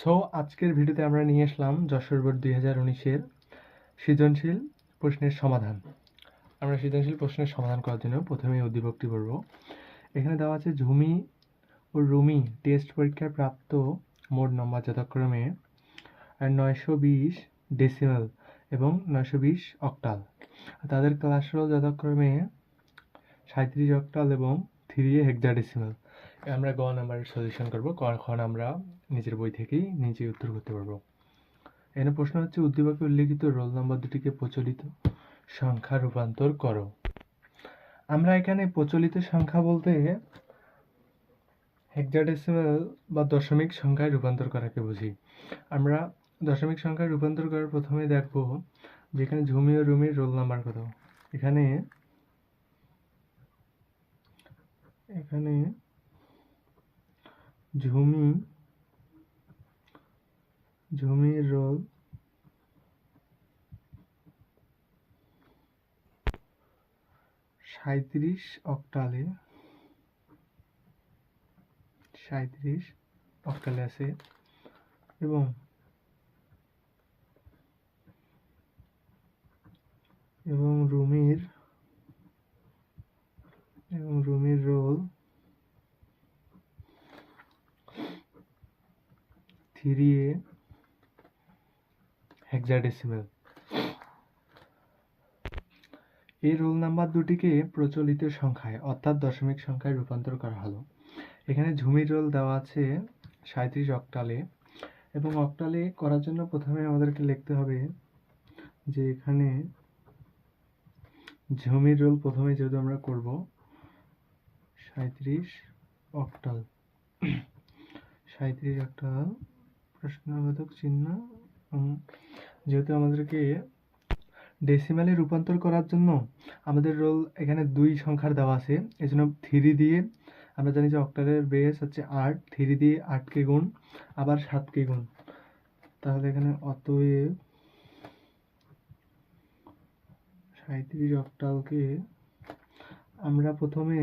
So আজকের ভিডিওতে আমরা নিয়ে আসলাম যশোর বোর্ড 2019-এর সৃজনশীল প্রশ্নের সমাধান। আমরা সৃজনশীল প্রশ্নের সমাধান করার জন্য প্রথমেই উদ্দীপকটি পড়ব। এখানে দেওয়া আছে ঝুমি ও রুমি টেস্ট পরীক্ষায় প্রাপ্ত মোট নম্বর যথাক্রমে 920 ডেসিমেল এবং 920 অক্টাল। তাদের ক্লাস রোল যথাক্রমে 37 অক্টাল এবং 3 হেক্সাডেসিমেল। আমরা গ নাম্বারের সলিউশন করব। কখন আমরা নিজের বই থেকেই নিজে উত্তর করতে পারবো। এখানে প্রশ্ন হচ্ছে উদ্দীপকে উল্লিখিত রোল নাম্বার দুটিকে প্রচলিত সংখ্যা রূপান্তর করো। আমরা এখানে প্রচলিত সংখ্যা বলতে হেক্সাডেসিমেল বা দশমিক সংখ্যায় রূপান্তর করাকে বুঝি। আমরা দশমিক সংখ্যায় রূপান্তর করার প্রথমে দেখব যেখানে ঝুমি ও রুমির রোল নাম্বার কত। এখানে ঝুমির রোল 37 অক্টালে আছে এবং রুমির রোল 3A হেক্সাডেসিমেল। এই রোল নাম্বার দুটিকে প্রচলিত সংখ্যায় অর্থাৎ দশমিক সংখ্যায় রূপান্তর করা হলো। এখানে ঝুমির রোল দেওয়া আছে 37 অক্টালে এবং অক্টালে করার জন্য প্রথমে আমাদেরকে লিখতে হবে যে এখানে ঝুমির রোল প্রথমে যেহেতু আমরা করব 37 অক্টাল প্রশ্নবোধক চিহ্ন। যেহেতু আমাদেরকে ডেসিমালে রূপান্তর করার জন্য আমাদের রোল এখানে 2 সংখ্যার দেওয়া আছে, এজন্য 3 দিয়ে আমরা জানি যে অক্টালের বেস হচ্ছে 8, 3 দিয়ে 8কে গুণ আবার 7কে গুণ। তাহলে এখানে অতএব 37 অক্টালকে আমরা প্রথমে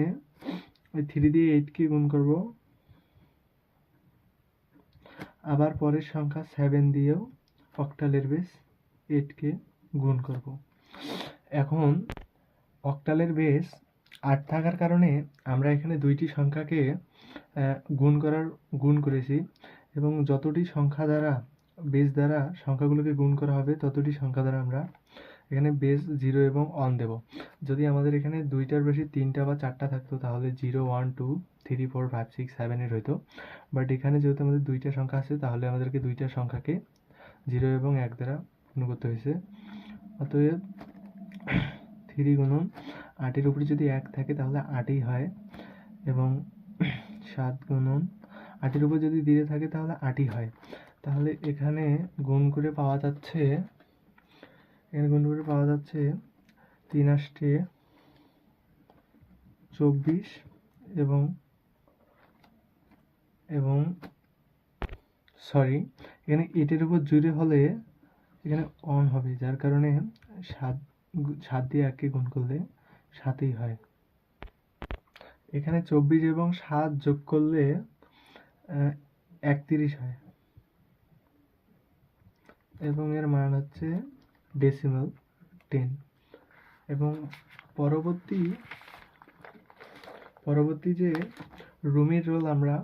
ওই 3 দিয়ে 8কে গুণ করব, আবার পরের সংখ্যা 7 দিয়েও অক্টালের বেস 8কে গুণ করব। এখন অক্টালের বেস 8 থাকার কারণে আমরা এখানে দুইটি সংখ্যাকে গুণ করেছি এবং যতটি সংখ্যা দ্বারা বেস দ্বারা সংখ্যাগুলোকে গুণ করা হবে ততটি সংখ্যা দ্বারা আমরা এখানে বেস 0 এবং 1 দেব। যদি আমাদের এখানে 2টার বেশি 3টা বা 4টা থাকতো তাহলে 0, 1, 2, 3, 4, 5, 6, 7 এর হইতো। বাট এখানে যেহেতু আমাদের 2টা সংখ্যা আছে তাহলে আমাদেরকে 2টা সংখ্যাকে 0 এবং 1 দ্বারা গুণ করতে হয়েছে। অতএব 3 গুণন 8 এর উপরে যদি 1 থাকে তাহলে 8ই হয় এবং 7 গুণন 8 এর উপর যদি 0 থাকে তাহলে 8ই হয়। তাহলে এখানে গুণ করে পাওয়া যাচ্ছে 3 8 24 এবং সরি এখানে 8 এর উপর 0 হলে এখানে 1 হবে, যার কারণে 7 দিয়ে 1কে গুণ করলে 7ই হয়। এখানে 24 এবং 7 যোগ করলে 31 হয় এবং এর মান হচ্ছে ডেসিমাল 10। এবং পরবর্তী যে রুমির রোল আমরা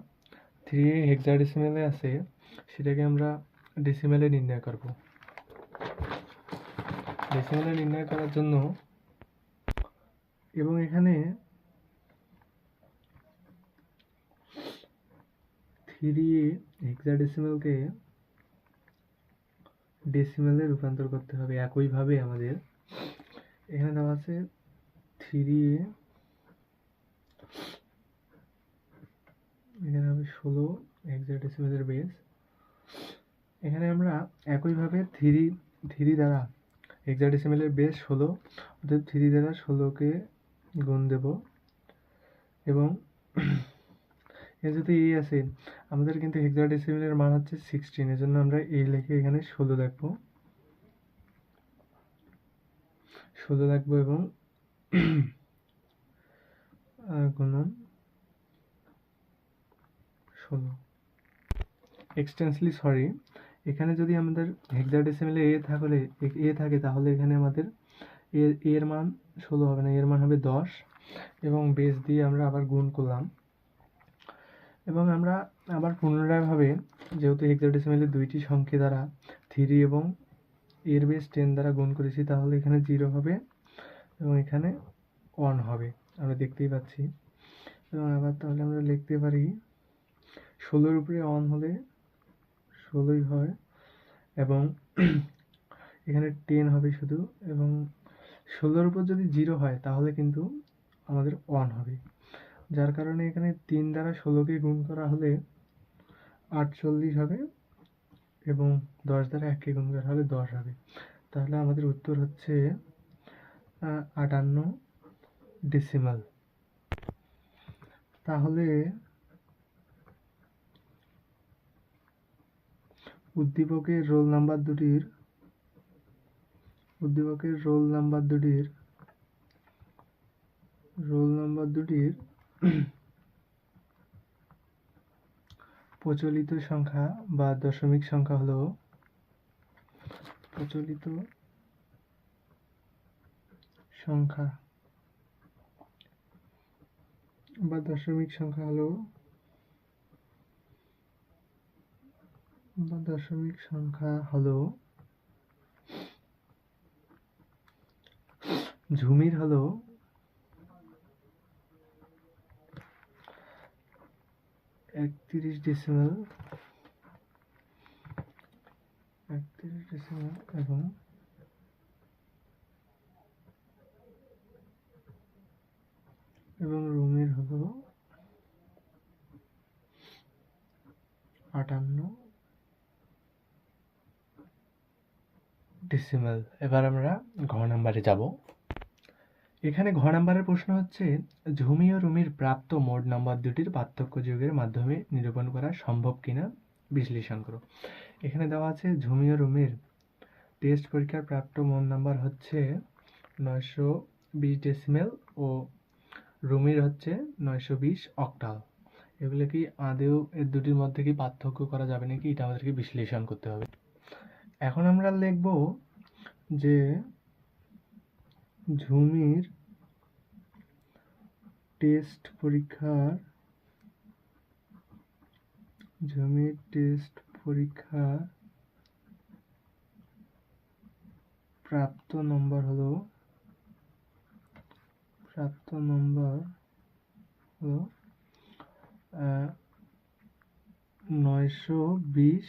3 হেক্সাডেসিমেলে আছে সেটাকে আমরা ডেসিমেলে নির্ণয় করব। ডেসিমেলে নির্ণয় করার জন্য এবং এখানে 3 হেক্সাডেসিমেলকে ডেসিমেলে রূপান্তর করতে হবে। একইভাবে আমাদের এখানে দেওয়া আছে 3 এখানে হবে 16 হেক্সাডেসিমেলের বেস। এখানে আমরা একইভাবে 3 দ্বারা হেক্সাডেসিমেলের বেস 16, অর্থাৎ 3 দ্বারা 16কে গুণ দেব এবং যেহেতু এই আছে আমাদের কিন্তু হেক্সাডেসিমেলের মান হচ্ছে 16, এজন্য আমরা এই লিখে এখানে 16 লিখবো এবং গুণন 16। এক্সটেন্সলি সরি, এখানে যদি আমাদের হেক্সাডেসিমেলে এ থাকে তাহলে এখানে আমাদের এর মান 16 হবে না, এর মান হবে 10 এবং বেস দিয়ে আমরা আবার গুণ করলাম এবং আমরা আবার পুনরায়ভাবে যেহেতু হেক্সাডেসিমেলে দুইটি সংখ্যা দ্বারা 3 এবং এর বেস 10 দ্বারা গুণ করেছি তাহলে এখানে 0 হবে এবং এখানে 1 হবে, আমরা দেখতেই পাচ্ছি। এবং আবার তাহলে আমরা লিখতে পারি 16-এর উপরে 1 হলে 16ই হয় এবং এখানে 10 হবে শুধু, এবং 16-এর উপর যদি 0 হয় তাহলে কিন্তু আমাদের 1 হবে, যার কারণে এখানে 3 দ্বারা 16কে গুণ করা হলে 48 হবে এবং 10 দ্বারা 1কে গুণ করা হলে 10 হবে। তাহলে আমাদের উত্তর হচ্ছে 58 ডেসিমাল। তাহলে উদ্দীপকের রোল নাম্বার দুটির প্রচলিত সংখ্যা বা দশমিক সংখ্যা হলো প্রচলিত সংখ্যা বা দশমিক সংখ্যা হলো ঝুমির হলো 31 ডেসিমাল এবং রুমির হলো 58 ডেসিমাল। এবার আমরা ঘ নাম্বারে যাব। এখানে ঘ নাম্বারের প্রশ্ন হচ্ছে ঝুমি ও রুমির প্রাপ্ত মোট নাম্বার দুটির পার্থক্য যোগের মাধ্যমে নিরূপণ করা সম্ভব কিনা বিশ্লেষণ করো। এখানে দেওয়া আছে ঝুমি ও রুমির টেস্ট পরীক্ষার প্রাপ্ত মোট নাম্বার হচ্ছে 920 ডেসিমেল ও রুমির হচ্ছে 920 অক্টাল। এগুলো কি আদেও এর দুটির মধ্যে কি পার্থক্য করা যাবে নাকি, এটা আমাদেরকে বিশ্লেষণ করতে হবে। এখন আমরা লিখব যে ঝুমির টেস্ট পরীক্ষার প্রাপ্ত নম্বর হলো 920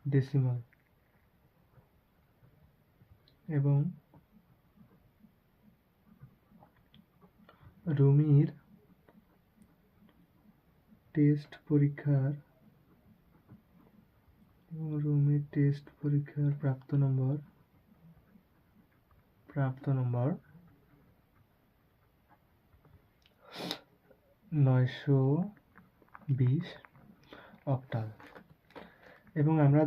ডেসিমাল এবং রুমির টেস্ট পরীক্ষার প্রাপ্ত নম্বর 920 অক্টাল। এবং আমরা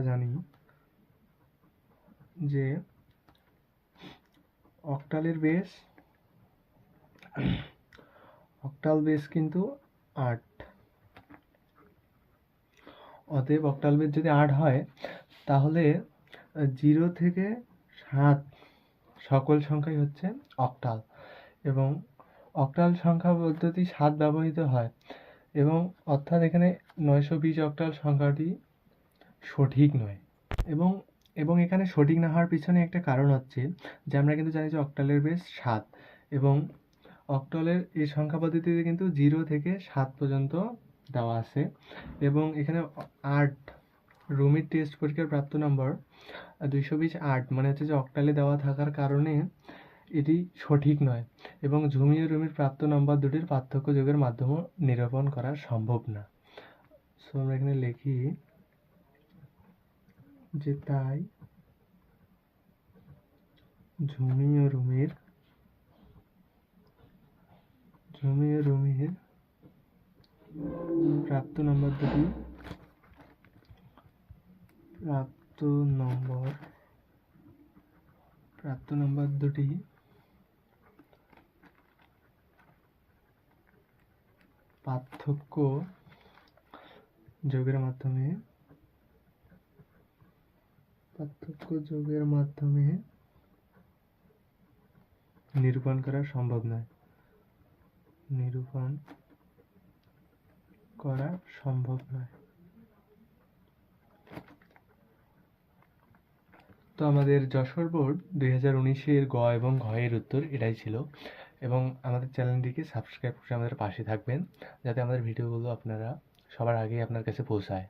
জানি যে অক্টাল বেস কিন্তু 8, অতএব অক্টাল বেস যদি 8 হয় তাহলে 0 থেকে 7 সকল সংখ্যাই হচ্ছে অক্টাল এবং অক্টাল সংখ্যা পদ্ধতি 7 ব্যবহৃত হয় এবং অর্থাৎ এখানে 920 অক্টাল সংখ্যাটি সঠিক নয় এবং এখানে সঠিক না হওয়ার পিছনে একটা কারণ হচ্ছে যে আমরা কিন্তু জানি যে অক্টালের বেস 7 এবং অক্টালের এই সংখ্যা পদ্ধতিতে কিন্তু 0 থেকে 7 পর্যন্ত দেওয়া আছে এবং এখানে 8 রুমির টেস্ট পরীক্ষার প্রাপ্ত নম্বর 220 মানে হচ্ছে যে অক্টালে দেওয়া থাকার কারণে এটি সঠিক নয় এবং ঝুমি ও রুমির প্রাপ্ত নম্বর দুটির পার্থক্য যোগের মাধ্যমে নিরূপণ করা সম্ভব না। সো আমরা এখানে লিখি যে তাই ঝুমি ও রুমির প্রাপ্ত নম্বর দুটি পার্থক্য যোগের মাধ্যমে নিরূপণ করা সম্ভব নয়। তো আমাদের যশোর বোর্ড 2019-এর গ এবং ঘ এর উত্তর এটাই ছিল। এবং আমাদের চ্যানেলটিকে সাবস্ক্রাইব করে আমাদের পাশে থাকবেন, যাতে আমাদের ভিডিওগুলো আপনারা সবার আগে আপনার কাছে পৌঁছায়।